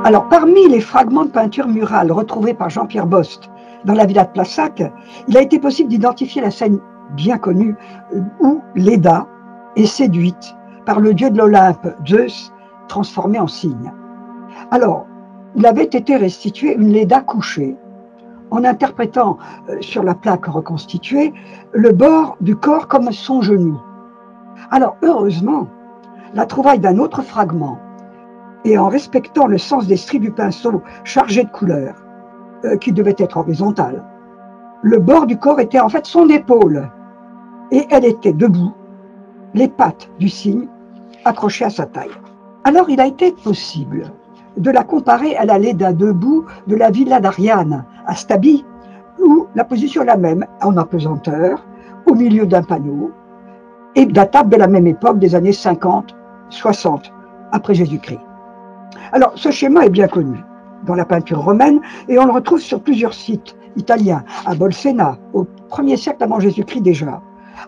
Alors, parmi les fragments de peinture murale retrouvés par Jean-Pierre Bost dans la villa de Plassac, il a été possible d'identifier la scène bien connue où Léda est séduite par le dieu de l'Olympe, Zeus, transformé en cygne. Alors, il avait été restitué une Léda couchée, en interprétant sur la plaque reconstituée le bord du corps comme son genou. Alors, heureusement, la trouvaille d'un autre fragment, et en respectant le sens des stries du pinceau chargé de couleurs, qui devait être horizontale, le bord du corps était en fait son épaule, et elle était debout, les pattes du cygne accrochées à sa taille. Alors, il a été possible de la comparer à la Léda debout de la villa d'Ariane, à Stabi, où la position est la même, en apesanteur, au milieu d'un panneau, et datable de la même époque, des années 50, 60, après Jésus-Christ. Alors, ce schéma est bien connu dans la peinture romaine, et on le retrouve sur plusieurs sites italiens, à Bolsena, au 1er siècle avant Jésus-Christ déjà,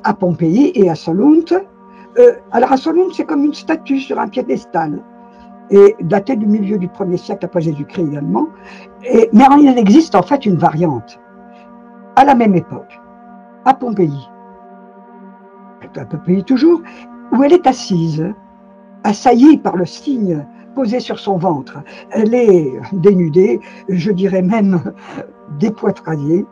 à Pompéi et à Solunte. Alors à Solunte, c'est comme une statue sur un piédestal, et datée du milieu du 1er siècle après Jésus-Christ également. Mais il existe en fait une variante, à la même époque, à Pompéi, à Pompéi toujours, où elle est assise, assaillie par le cygne posé sur son ventre. Elle est dénudée, je dirais même dépoitraillée,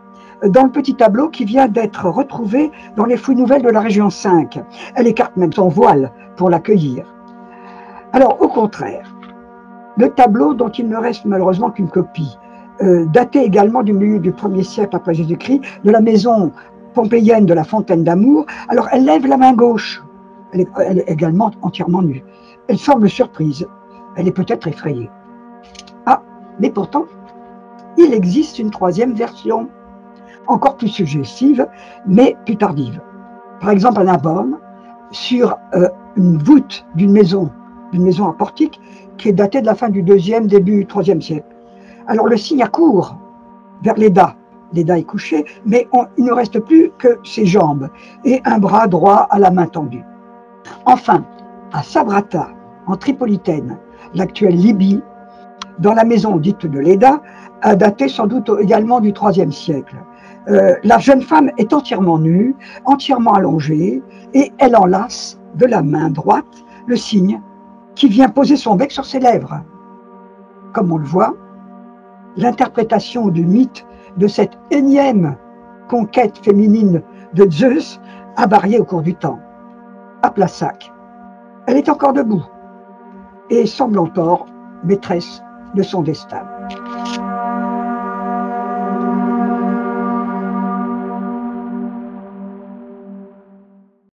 dans le petit tableau qui vient d'être retrouvé dans les fouilles nouvelles de la région 5. Elle écarte même son voile pour l'accueillir. Alors, au contraire, le tableau dont il ne reste malheureusement qu'une copie, daté également du milieu du 1er siècle après Jésus-Christ, de la maison pompéienne de la Fontaine d'Amour, alors elle lève la main gauche, elle est également entièrement nue. Elle semble surprise, elle est peut-être effrayée. Ah, mais pourtant, il existe une troisième version, encore plus suggestive, mais plus tardive. Par exemple, à Narbonne, sur une voûte d'une maison à portique, qui est datée de la fin du 2e, début 3e siècle. Alors le cygne accourt vers Léda. Léda est couchée, mais il ne reste plus que ses jambes et un bras droit à la main tendue. Enfin, à Sabrata, en Tripolitaine, l'actuelle Libye, dans la maison dite de Léda, a daté sans doute également du 3e siècle. La jeune femme est entièrement nue, entièrement allongée, et elle enlace de la main droite le cygne qui vient poser son bec sur ses lèvres. Comme on le voit, l'interprétation du mythe de cette énième conquête féminine de Zeus a varié au cours du temps. À Plassac, elle est encore debout et semble encore maîtresse de son destin.